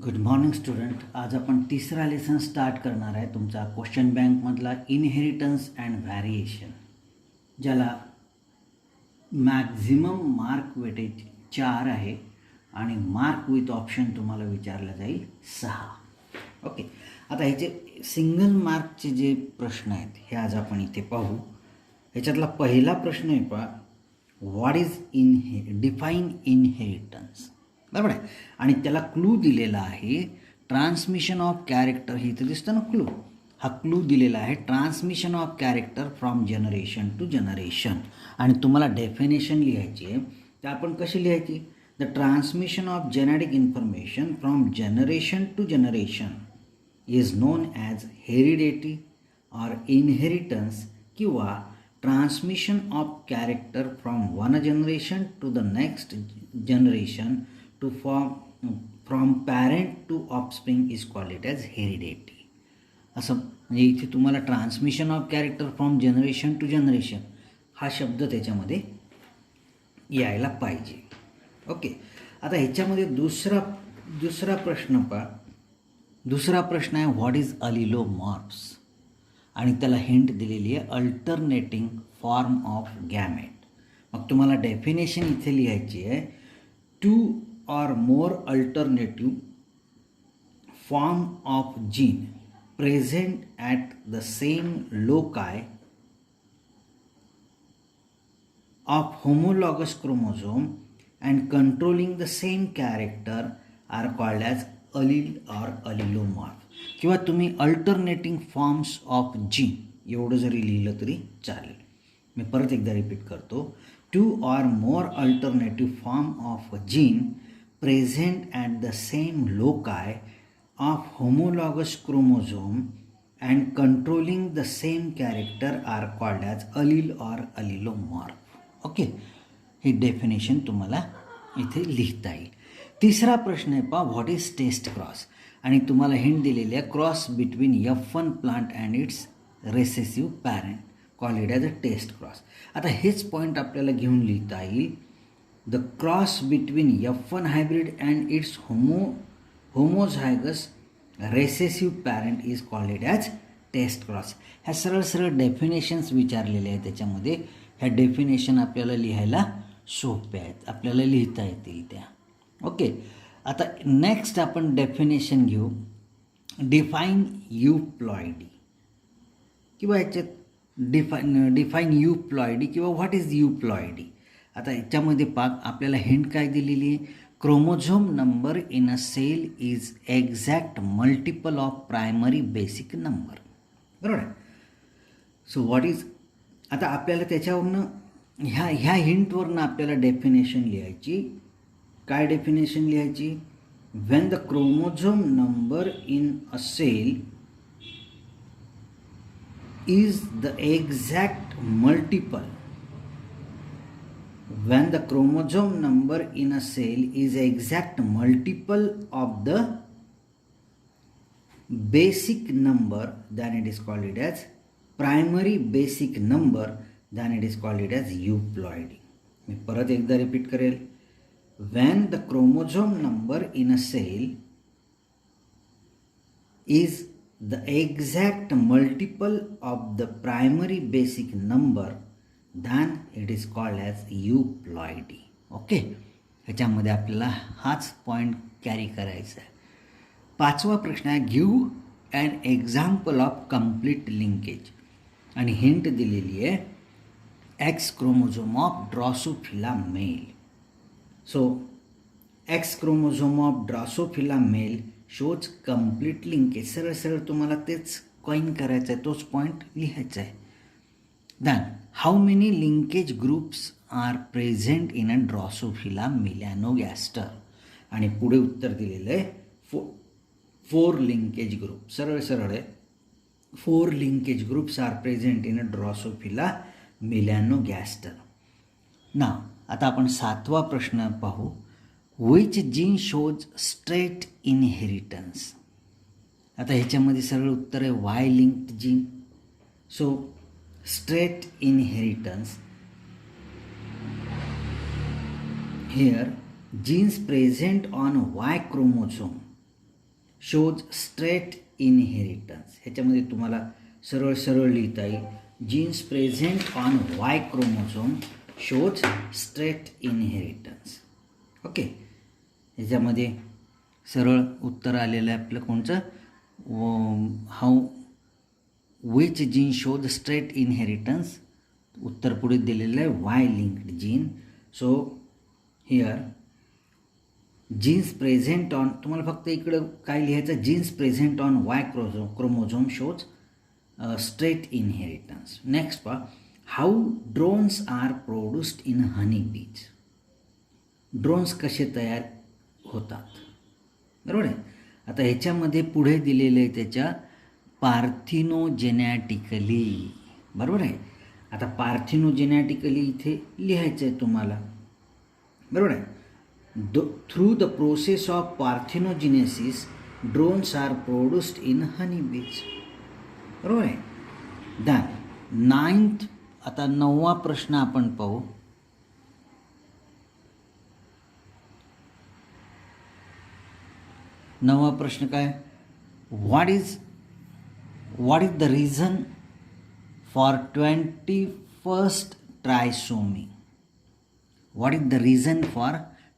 Good morning student. आज आपण तिसरा लेसन स्टार्ट करणार आहे तुमचा क्वेश्चन बँकमधला इनहेरिटन्स अँड व्हॅरिएशन, ज्याला मॅक्झिमम मार्क वेटेज 4 आहे आणि मार्क विथ ऑप्शन तुम्हाला विचारलं जाईल 6. ओके, आता ह्याचे सिंगल मार्कचे जे प्रश्न आहेत हे आज आपण इथे पाहू. ह्याच्यातला पहिला प्रश्न आहे पहा, व्हॉट इज डिफाईन इनहेरिटन्स. बरोबर आहे, आणि त्याला क्लू दिलेला आहे ट्रान्समिशन ऑफ कॅरेक्टर. हे इथे दिसतं ना क्लू, हा क्लू दिलेला आहे transmission of character from generation to generation. आणि तुम्हाला डेफिनेशन लिहायची आहे, तर आपण कशी लिहायची? The transmission of genetic information from generation to generation is known as heredity or inheritance, किंवा transmission of character from one generation to the next generation to from parent to offspring is called it as heredity. असं म्हणजे इथे तुम्हाला transmission of character from generation to generation हा शब्द त्याच्यामध्ये यायला पाहिजे. ओके, आता ह्याच्यामध्ये दुसरा प्रश्न पहा. दुसरा प्रश्न आहे व्हॉट इज अलिलोमॉर्फ्स, आणि त्याला हिंट दिलेली आहे अल्टरनेटिंग फॉर्म ऑफ गॅमेट. मग तुम्हाला डेफिनेशन इथे लिहायची आहे, to or more alternative form of gene present at the same loci of homologous chromosome and controlling the same character are called as allele or allelomorph. किंवा तुम्ही alternating forms of gene एवढं जरी लिहिलं तरी चालेल. मी परत एकदा रिपीट करतो, to or more alternative form of gene present at the same loci of homologous chromosome and controlling the same character are called as allele or allelomorph. Okay, he definition तुम्हाला इथे लिहिता येईल. तिसरा प्रश्न आहे पहा, व्हॉट इज टेस्ट क्रॉस, आणि तुम्हाला हिंट दिलेली आहे cross between F1 plant and it's recessive parent call it as a test cross. आता हेच पॉईंट आपल्याला घेऊन लिहिता येईल, the cross between F1 hybrid and its homozygous recessive parent is called it as test cross. ह्या सरळ definitions विचारलेले आहेत त्याच्यामध्ये. ह्या डेफिनेशन आपल्याला लिहायला सोप्या आहेत, आपल्याला लिहिता येतील त्या. ओके, आता नेक्स्ट आपण डेफिनेशन घेऊ, डिफाईन यूप्लॉइडी, किंवा याच्यात डिफाईन यूप्लॉइडी किंवा व्हॉट इज यूप्लॉइडी. आता याच्यामध्ये आपल्याला हिंट काय दिलेली आहे, chromosome number in a cell is exact multiple of primary basic number. बरोबर आहे. सो व्हॉट इज, आता आपल्याला त्याच्यावरनं ह्या हिंटवरनं आपल्याला डेफिनेशन लिहायची. काय डेफिनेशन लिहायची? When the chromosome number in a cell is the exact multiple, when the chromosome number in a cell is exact multiple of the basic number, then it is called it as primary basic number, then it is called it as euploidy. मी परत एकदा repeat करेल, when the chromosome number in a cell is the exact multiple of the primary basic number, then it is called as euploidy. Okay, ह्याच्यामध्ये आपल्याला हाच point carry करायचा आहे. पाचवा प्रश्न आहे, give an example of complete linkage, आणि hint दिलेली आहे X chromosome of Drosophila male. So X chromosome of Drosophila male shows complete linkage. सरळ तुम्हाला तेच कॉइन करायचं आहे, तोच पॉईंट लिहायचा आहे. Then, how many linkage groups are present in a Drosophila melanogaster? आणि पुढे उत्तर दिलेलं आहे 4 लिंकेज ग्रुप. सरळ आहे, 4 linkage groups are present in a Drosophila melanogaster. ना आता आपण 7वा प्रश्न पाहू, which gene shows straight inheritance. आता ह्याच्यामध्ये सरळ उत्तर आहे Y linked gene. So straight inheritance, here genes present on Y chromosome shows straight inheritance. ह्याच्यामध्ये तुम्हाला सरळ सरळ लिहिता येईल genes present on Y chromosome shows straight inheritance. Okay, ह्याच्यामध्ये सरळ उत्तर आलेलं आहे आपलं कोणचं, how which gene shows straight inheritance. उत्तर पुढे दिलेलं आहे Y linked gene. So here genes present on, तुम्हाला फक्त इकडं काय लिहायचं, genes present on Y chromosome shows straight inheritance. Next पहा, how drones are produced in honey bees. Drones कसे तयार होतात, बरोबर आहे. आता ह्याच्यामध्ये पुढे दिलेलं आहे त्याच्या पार्थिनोजेनॅटिकली, बरोबर आहे. आता पार्थिनोजेनॅटिकली इथे लिहायचं आहे तुम्हाला, बरोबर आहे. Through the process of parthenogenesis drones are produced in honey bees, बरोबर आहे. दॅन नाइन्थ, आता 9वा प्रश्न आपण पाहू. नववा प्रश्न काय, what is the reason for 21st trisomy. What is the reason for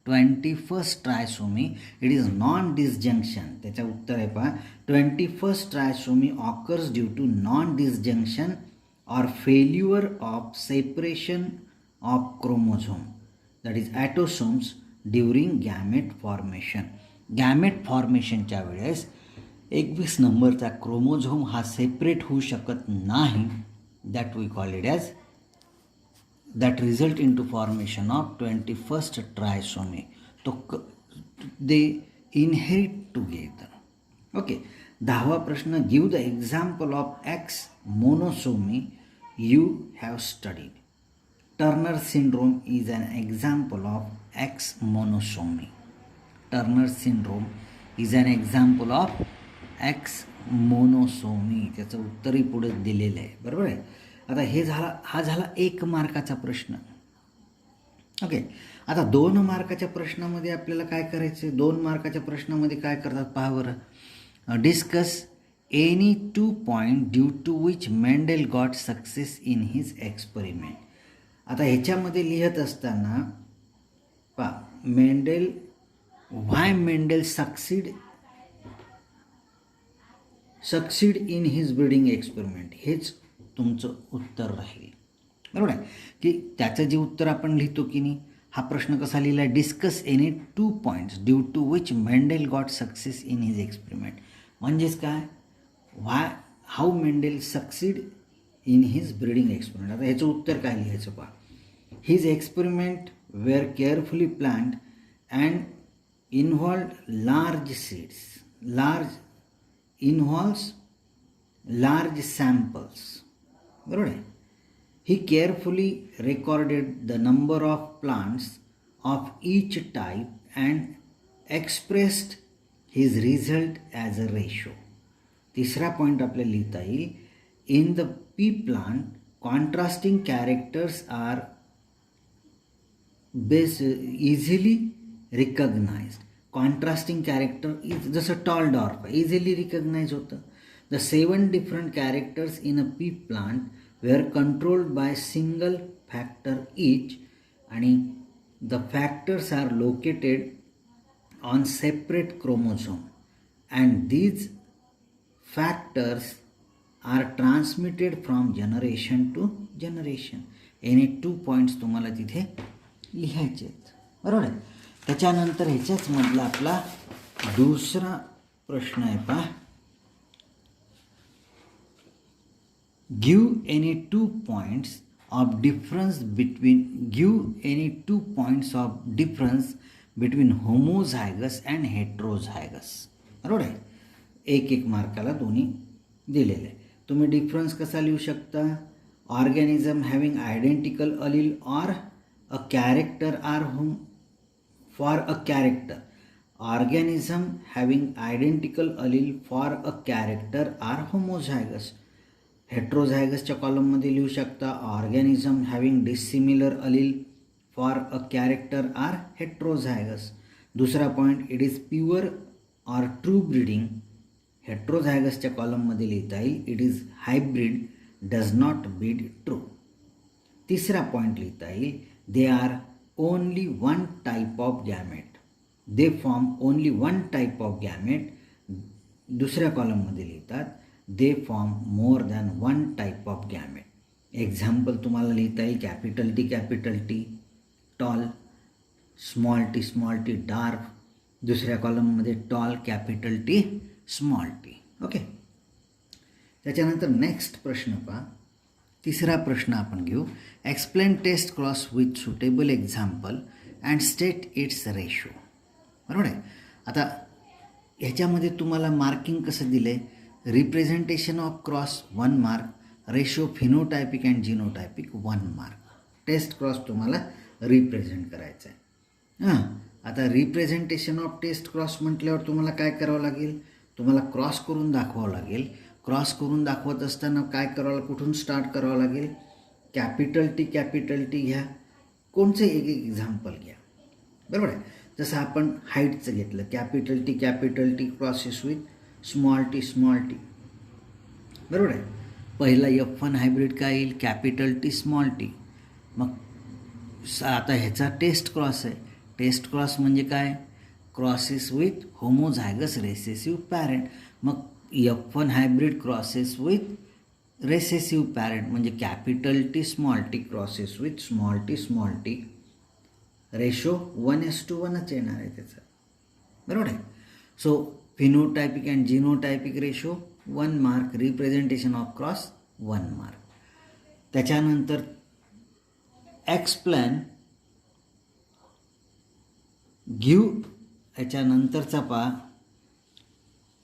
21st trisomy. It is non disjunction. त्याचं उत्तर आहे पहा, 21st trisomy occurs due to non disjunction or failure of separation of chromosome, that is autosomes, during gamete formation. Gamete फॉर्मेशनच्या वेळेस 21 नंबरचा chromosome हा separate होऊ शकत नाही. That we call it as that result in to formation of 21st trisomy. They inherit together. Okay, 10वा प्रश्न, give the example of X monosomy you have studied. Turner syndrome is an example of X monosomy. Turner syndrome is an example of X monosomy. त्याचं उत्तरही पुढे दिलेलं आहे, बरोबर आहे. आता हा झाला 1 मार्काचा प्रश्न. ओके, आता 2 मार्काच्या प्रश्नामध्ये आपल्याला काय करायचं. 2 मार्काच्या प्रश्नामध्ये काय करतात पहा बरं. Discuss any 2 points due to which Mendel got success in his experiment. आता ह्याच्यामध्ये लिहित असताना पहा, why Mendel succeed in his breeding experiment, हेच तुमचं उत्तर राहील, बरोबर आहे. की त्याचं जे उत्तर आपण लिहितो की नाही, हा प्रश्न कसा लिहिला आहे, discuss any 2 points due to which Mendel got success in his experiment. म्हणजेच काय, how Mendel succeed in his breeding experiment. आता ह्याचं उत्तर काय लिहायचं पहा. His experiment were carefully planned and involved large seeds, large samples, बरोबर आहे. He carefully recorded the number of plants of each type and expressed his result as a ratio. तिसरा point आपल्याला लिहिता येईल, in the pea plant contrasting characters are easily recognized. Contrasting character is जसं tall dwarf easily recognized होतं. The 7 different characters in a pea plant were controlled by single factor each, and the factors are located on separate chromosome, and these factors are transmitted from generation to generation. Any 2 points तुम्हाला तिथे लिहायचे आहेत, बरोबर आहे. त्याच्यानंतर ह्याच्याच मधला आपला दुसरा प्रश्न आहे पहा. Give any 2 points of difference between homozygous and heterozygous. बरोबर आहे. 1 मार्काला दोन्ही दिलेले आहे. तुम्ही डिफरन्स कसा लिहू शकता. Organism having identical allele or a character are for a character. Organism having identical allele for a character are homozygous. हेट्रोझायगसच्या कॉलममध्ये लिहू शकता, organism having dissimilar allele for a character are heterozygous. दुसरा point, it is pure or true breeding हेट्रोझायगसच्या कॉलममध्ये लिहिता येईल. It is hybrid does not breed true. तिसरा पॉईंट लिहिता येईल. They are only one type of gamete. They form only one type of gamete. दुसऱ्या कॉलममध्ये लिहितात they form more than one type of gamete. Example तुम्हाला लिहिता येईल capital T tall, small t dark. दुसऱ्या कॉलममध्ये tall capital T small t. Okay. त्याच्यानंतर next प्रश्न पहा. तिसरा प्रश्न आपण घेऊ. Explain test cross with suitable example and state its ratio. बरोबर आहे. आता ह्याच्यामध्ये तुम्हाला मार्किंग कसं दिलं आहे. Representation of cross 1 mark, ratio phenotypic and genotypic 1 mark. Taste cross तुम्हाला रिप्रेझेंट करायचं आहे. आता रिप्रेझेंटेशन ऑफ टेस्ट क्रॉस म्हटल्यावर तुम्हाला काय करावं लागेल. तुम्हाला क्रॉस करून दाखवावं लागेल. क्रॉस करून दाखवत असताना काय करावं, कुठून स्टार्ट करावं लागेल. कॅपिटल टी घ्या. कोणचं एक एक्झाम्पल घ्या. बरोबर आहे. जसं आपण हाईटचं घेतलं capital T crosses with small T. बरोबर आहे. पहिला F1 हायब्रिड काय येईल कॅपिटल टी स्मॉल टी. मग आता ह्याचा टेस्ट क्रॉस आहे. टेस्ट क्रॉस म्हणजे काय, crosses with homozygous recessive parent. मग F1 hybrid crosses with recessive parent म्हणजे capital T small T crosses with small T. Ratio 1:1च येणार आहे त्याचा. बरोबर आहे. So phenotypic and genotypic ratio 1 mark. Representation of cross 1 mark. त्याच्यानंतर एक्सप्लेन याच्यानंतरचा पहा.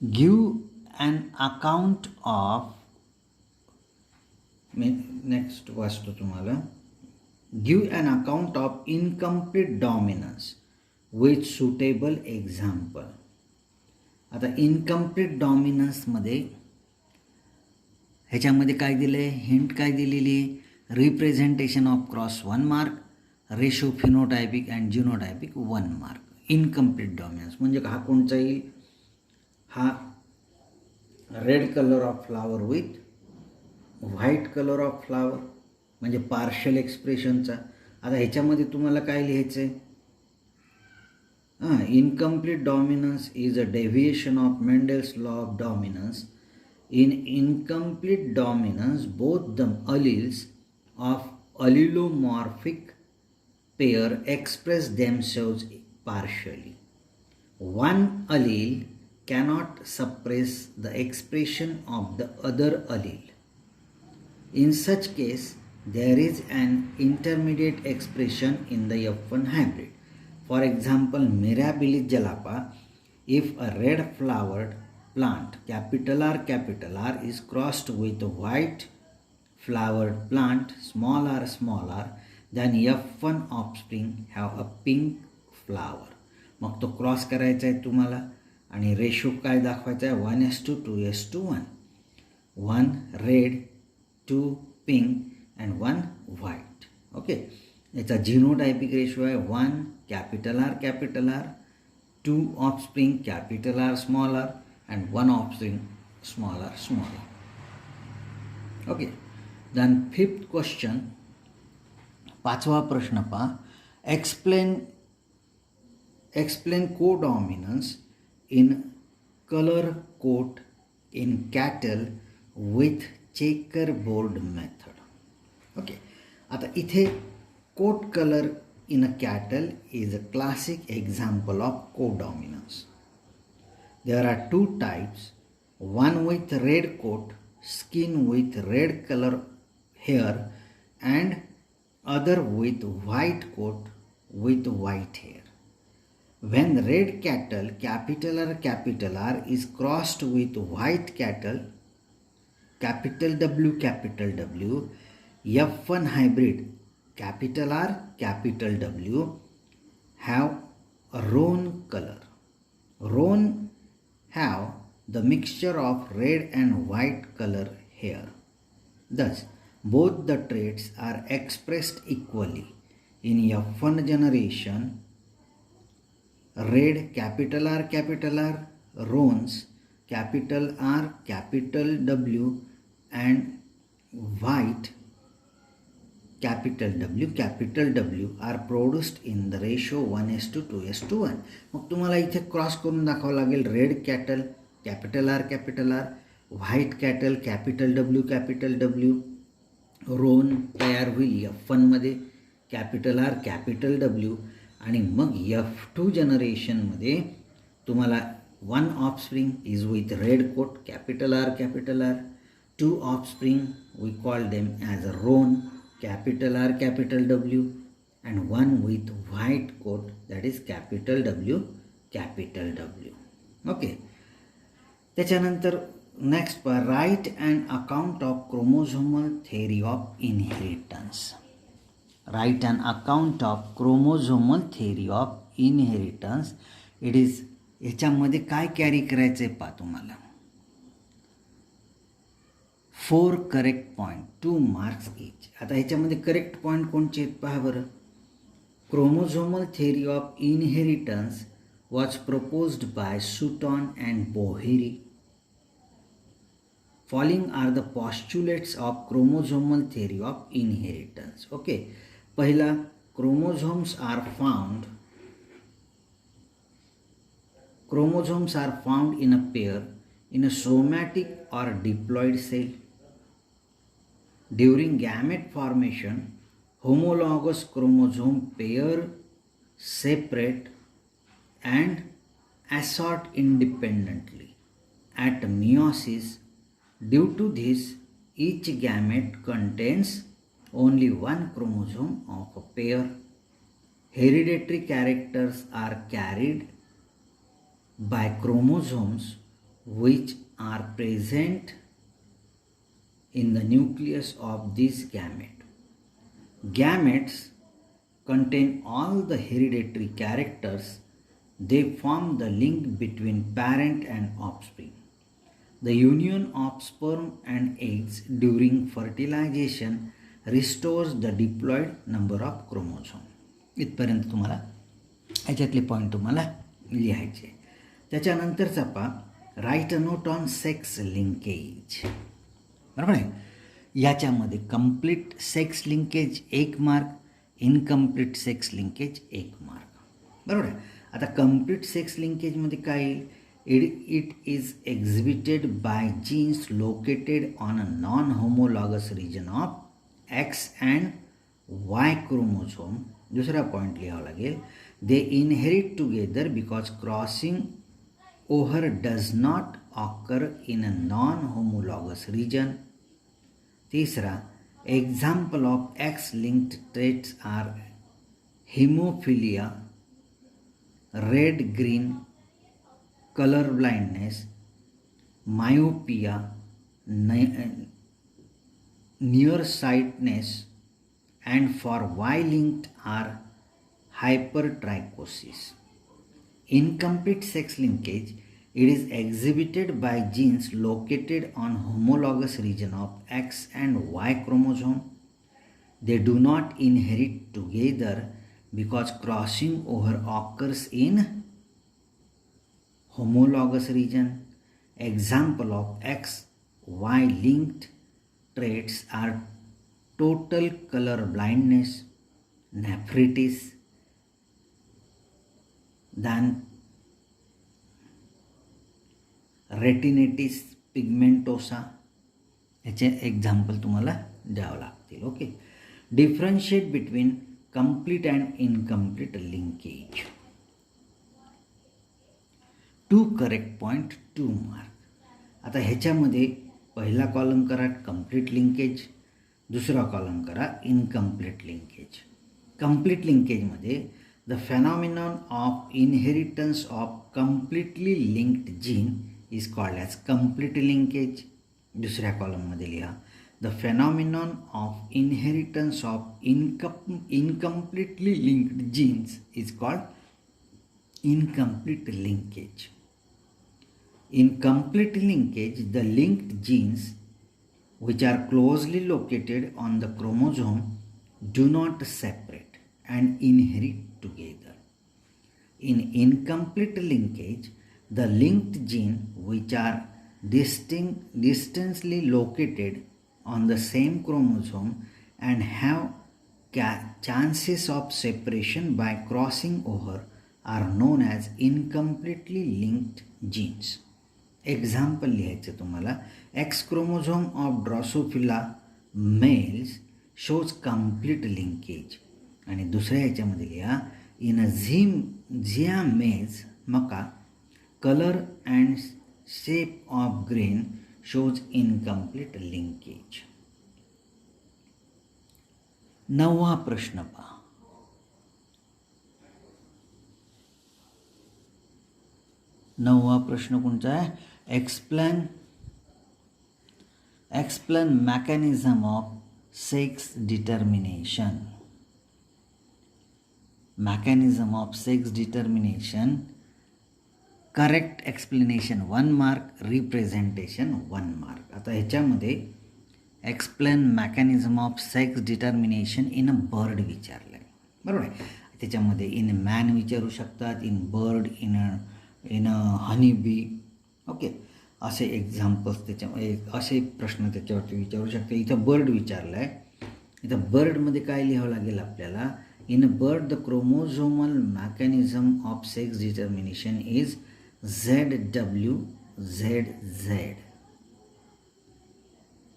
गिव्ह अन अकाउंट ऑफ, मी नेक्स्ट वाचतो तुम्हाला. Give an account of incomplete dominance with suitable example. आता इनकम्प्लीट डॉमिनन्समध्ये ह्याच्यामध्ये काय दिलं आहे, हिंट काय दिलेली. Representation of cross 1 mark, ratio phenotypic and genotypic 1 mark. Incomplete dominance म्हणजे हा कोणचा येईल, हा red colour of flower with white colour of flower म्हणजे पार्शल एक्सप्रेशनचा. आता ह्याच्यामध्ये तुम्हाला काय लिहायचं आहे. Incomplete dominance is a deviation of Mendel's law of dominance. In incomplete dominance, both the alleles of allelomorphic pair express themselves partially. One allele cannot suppress the expression of the other allele. In such case, there is an intermediate expression in the F1 hybrid. For example, Mirabilis jalapa, if a red flowered plant capital R is crossed with a white flowered plant small r, then F1 offspring have a pink flower. मग तो cross करायचा आहे तुम्हाला आणि ratio काय दाखवायचा आहे 1:2:1. 1 red, 2 pink and 1 white. Okay. याचा जिनोटायपिक रेशो आहे 1 capital R, 2 offspring capital R small r and 1 offspring small r. Okay. Then 5th question, पाचवा प्रश्न पहा. Explain codominance in color coat in cattle with checkerboard method. Okay. आता इथे coat color in a cattle is a classic example of codominance. There are 2 types, one with red coat, skin with red color hair, and other with white coat with white hair. When red cattle capital R is crossed with white cattle capital W, F1 hybrid capital R capital W have a roan color. Roan have the mixture of red and white color hair. Thus, both the traits are expressed equally. In F1 generation, red capital R, Roans, capital R, capital W, and white, capital W are produced in the ratio 1:2:1. मग तुम्हाला इथे cross करून दाखवावं लागेल. Red cattle capital R, white cattle capital W, रोन तयार होईल F1 मध्ये capital R, capital W, आणि मग F2 जनरेशनमध्ये तुम्हाला 1 offspring is with red coat capital R, 2 offspring we call them as a roan capital R, capital W, and one with white coat that is capital W. Okay. त्याच्यानंतर next write and account of chromosomal theory of inheritance. Write and account of chromosomal theory of inheritance. It is ह्याच्यामध्ये काय carry करायचं आहे पहा तुम्हाला. 4 correct point, 2 marks इच. आता ह्याच्यामध्ये correct point कोणचे आहेत पहा बरं. Chromosomal theory of inheritance was proposed by Sutton and Bohiri. Following are the postulates of chromosomal theory of inheritance. Okay, पहिला, chromosomes are found in a pair in a somatic or diploid cell. During gamete formation, homologous chromosome pair separate and assort independently. At meiosis, due to this, each gamete contains only one chromosome of a pair. Hereditary characters are carried by chromosomes which are present in the nucleus of this gamete. Gametes contain all the hereditary characters. They form the link between parent and offspring. The union of sperm and eggs during fertilization restores the diploid number of chromosome. इथपर्यंत तुम्हाला ह्याच्यातले point तुम्हाला लिहायचे. त्याच्यानंतरचा पहा, write a note on sex linkage. बरोबर आहे. याच्यामध्ये complete sex linkage 1 mark, incomplete sex linkage 1 mark. बरोबर आहे. आता कंप्लीट सेक्स लिंकेजमध्ये काय येईल. It is exhibited by genes located on a non homologous region of X and Y chromosome. दुसरा पॉईंट लिहावा लागेल. They inherit together because crossing over does not occur in a non homologous region. तिसरा, example of X linked traits are haemophilia, red green, color blindness, myopia, nearsightedness, and for Y-linked are hypertrichosis. Incomplete sex linkage, it is exhibited by genes located on homologous region of X and Y chromosome. They do not inherit together because crossing over occurs in homologous region. Example of X, Y linked traits are total color blindness, nephritis, then retinitis pigmentosa. याचे example तुम्हाला द्यावं लागतील. Okay. Differentiate between complete and incomplete linkage. 2 correct point, 2 mark. आता ह्याच्यामध्ये पहिला column करा complete linkage, दुसरा column करा इनकम्प्लीट लिंकेज. कंप्लीट लिंकेजमध्ये the phenomenon of inheritance of completely linked gene is called as complete linkage. दुसऱ्या कॉलममध्ये लिहा the phenomenon of inheritance of incompletely linked genes is called incomplete linkage. In complete linkage, the linked genes which are closely located on the chromosome do not separate and inherit together. In incomplete linkage, The linked gene which are distantly located on the same chromosome and have chances of separation by crossing over are known as incompletely linked genes. Example लिहायचं तुम्हाला. X chromosome of drosophila males shows complete linkage. आणि दुसऱ्या ह्याच्यामध्ये लिहा in zea mays मका colour and shape of grain shows incomplete linkage. 9वा प्रश्न पहा. नववा प्रश्न कोणता आहे? Explain mechanism of sex determination. Mechanism of sex determination. Correct explanation 1 mark, representation 1 mark. आता ह्याच्यामध्ये explain mechanism of sex determination in a bird विचारलं आहे, बरोबर आहे. त्याच्यामध्ये इन मॅन विचारू शकतात, in bird, in honey bee. Okay, असे एक्झाम्पल्स त्याच्यामध्ये असे प्रश्न त्याच्यावरती विचारू शकते. इथं बर्ड विचारलं आहे. इथं बर्डमध्ये काय लिहावं लागेल आपल्याला? In a bird the chromosomal mechanism of sex determination is ZWZZ.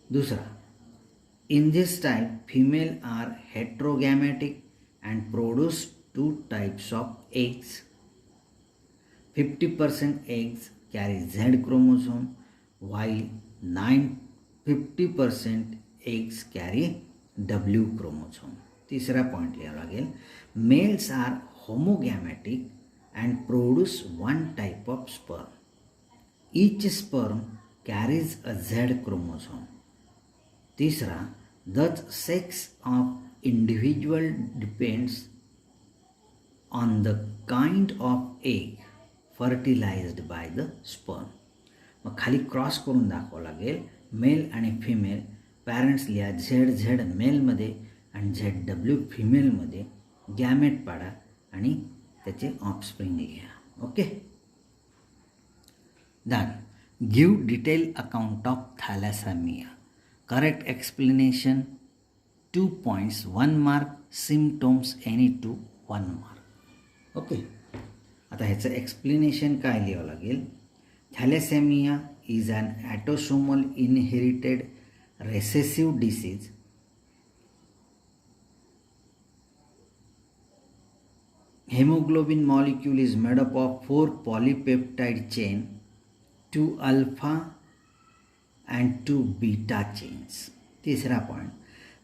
दूसरा, in this type female are heterogametic and produce 2 types of eggs. 50% eggs carry Z chromosome while 50% eggs carry W chromosome. तीसरा point लिहावा लागेल. Males are homogametic and produce 1 type of sperm. Each sperm carries a Z chromosome. तीसरा, the sex of individual depends on the kind of egg fertilized by the sperm. मग खाली cross करून दाखवावं लागेल. Male आणि female parents लिहा. ZZ मेलमध्ये आणि ZW फिमेलमध्ये. गॅमेट पाडा आणि त्याचे ऑफस्प्रिंग लिहा. Okay, done. Give detail account of thalassemia. Correct explanation 2 points 1 mark. Symptoms any 2 1 mark. Okay, आता ह्याचं एक्सप्लेनेशन काय लिहावं लागेल? Thalassemia is an autosomal inherited recessive disease. Haemoglobin molecule is made up of 4 polypeptide chain, 2 alpha and 2 beta chains. तीसरा point,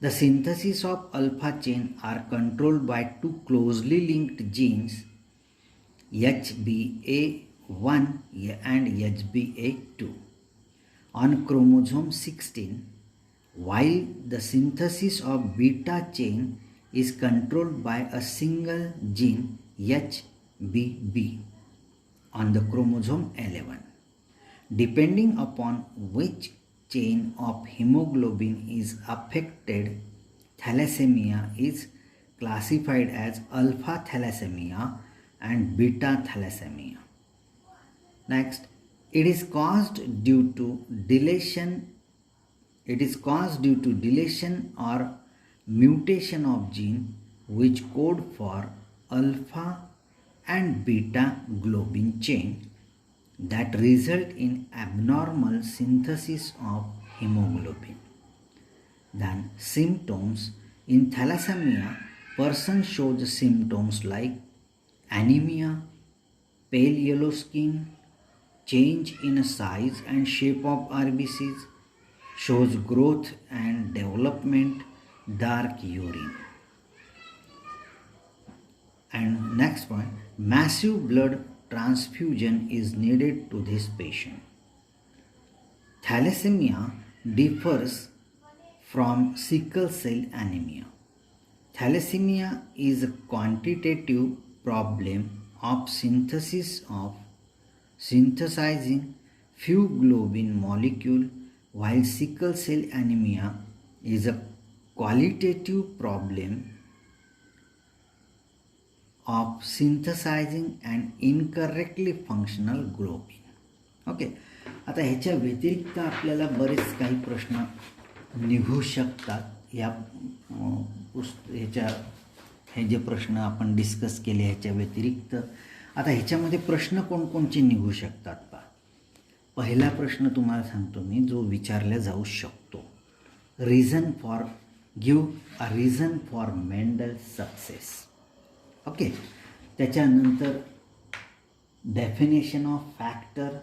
the synthesis of alpha chain are controlled by 2 closely linked genes, HBA1 and HBA2 on chromosome 16, while the synthesis of beta chain is controlled by a single gene HBB on the chromosome 11. Depending upon which chain of hemoglobin is affected, thalassemia is classified as alpha thalassemia and beta thalassemia. Next, it is caused due to deletion or mutation of gene which code for alpha and beta globin chain that result in abnormal synthesis of hemoglobin. Then symptoms. In thalassemia, person shows symptoms like anemia, pale yellow skin, change in size and shape of RBCs, shows growth and development, dark urine. And next point, massive blood transfusion is needed to this patient. Thalassemia differs from sickle cell anemia. Thalassemia is a quantitative problem of synthesizing few globin molecule, while sickle cell anemia is a qualitative problem of synthesising and incorrectly functional globin. Okay, आता ह्याच्या व्यतिरिक्त आपल्याला बरेच काही प्रश्न निघू शकतात. या हे जे प्रश्न आपण डिस्कस केले ह्याच्या व्यतिरिक्त आता ह्याच्यामध्ये प्रश्न कोणकोणचे निघू शकतात पहा. पहिला प्रश्न तुम्हाला सांगतो मी, जो विचारला जाऊ शकतो, give a reason for Mendel success. Okay, त्याच्यानंतर definition of factor,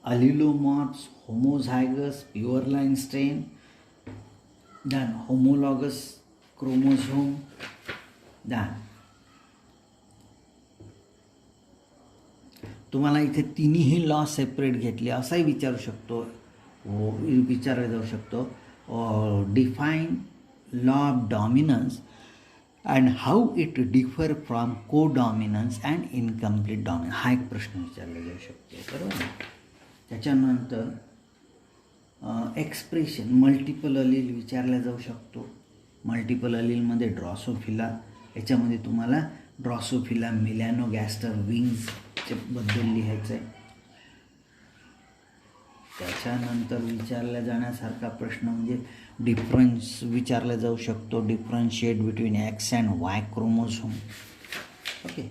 allelomorphs, homozygous, pure line strain, then homologous chromosome, then तुम्हाला इथे तिन्ही लॉ सेपरेट घेतले असाही विचारू शकतो, विचारला जाऊ शकतो. Define law of dominance and how it differ from को डॉमिनन्स अँड इनकम्प्लीट डॉमिनन्स, हा एक प्रश्न विचारला जाऊ शकतो. बरोबर. त्याच्यानंतर एक्सप्रेशन मल्टिपल अलील विचारला जाऊ शकतो. मल्टिपल अलीलमध्ये ड्रॉसोफिला, याच्यामध्ये तुम्हाला ड्रॉसोफिला मेलॅनोगॅस्टर विंग्सच्या बद्दल लिहायचं आहे. त्याच्यानंतर विचारला जाण्यासारखा प्रश्न म्हणजे डिफरन्स विचारला जाऊ शकतो, differentiate between X and Y chromosome. Okay,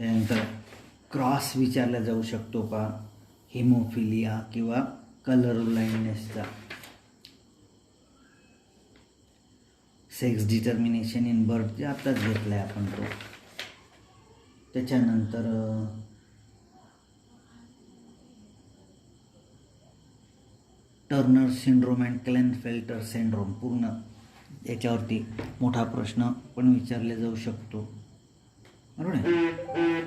त्यानंतर क्रॉस विचारला जाऊ शकतो का, हिमोफिलिया किंवा कलर ब्लाइंडनेसचा. सेक्स डिटर्मिनेशन इन बर्थ जे आत्ताच घेतला आहे आपण तो. त्याच्यानंतर Turner syndrome and Klinefelter syndrome, पूर्ण याच्यावरती मोठा प्रश्न पण विचारले जाऊ शकतो. बरोबर आहे,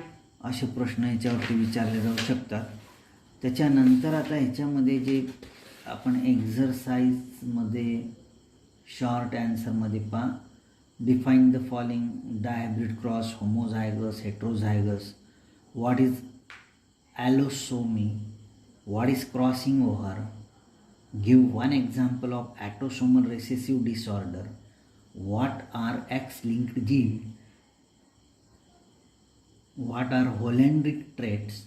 असे प्रश्न याच्यावरती विचारले जाऊ शकतात. त्याच्यानंतर आता ह्याच्यामध्ये जे आपण एक्झरसाइजमध्ये शॉर्ट ॲन्सरमध्ये पहा, define the following, dihybrid cross, homozygous, heterozygous, what is allosomy, what is crossing over, give one example of autosomal recessive disorder, what are X linked gene, what are holandric traits.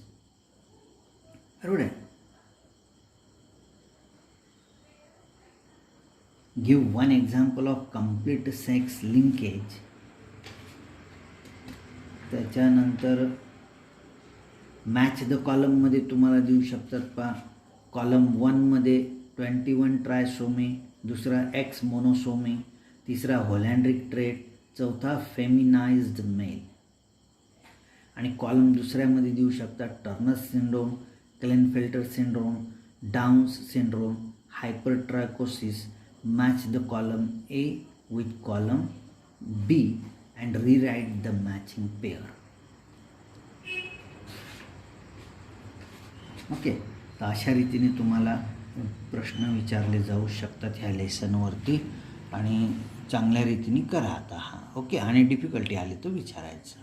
बरोबर आहे. Give one example of complete sex linkage. त्याच्यानंतर match the कॉलममध्ये तुम्हाला देऊ शकतात पहा. Column 1मध्ये 21 trisomy, दुसरा एक्स मोनोसोमी, तिसरा होलँड्रिक ट्रेट, चौथा फेमिनाइज्ड मेल. आणि कॉलम दुसऱ्यामध्ये देऊ शकतात Turner syndrome, Klinefelter syndrome, Down's syndrome, hypertrichosis. Match the column A with column B and rewrite the matching pair. Okay, तर अशा रीतीने तुम्हाला प्रश्न विचारले जाऊ शकतात ह्या लेसनवरती आणि चांगल्या रीतीने करा आता. हा ओके, आणि डिफिकल्टी आली तर विचारायचं.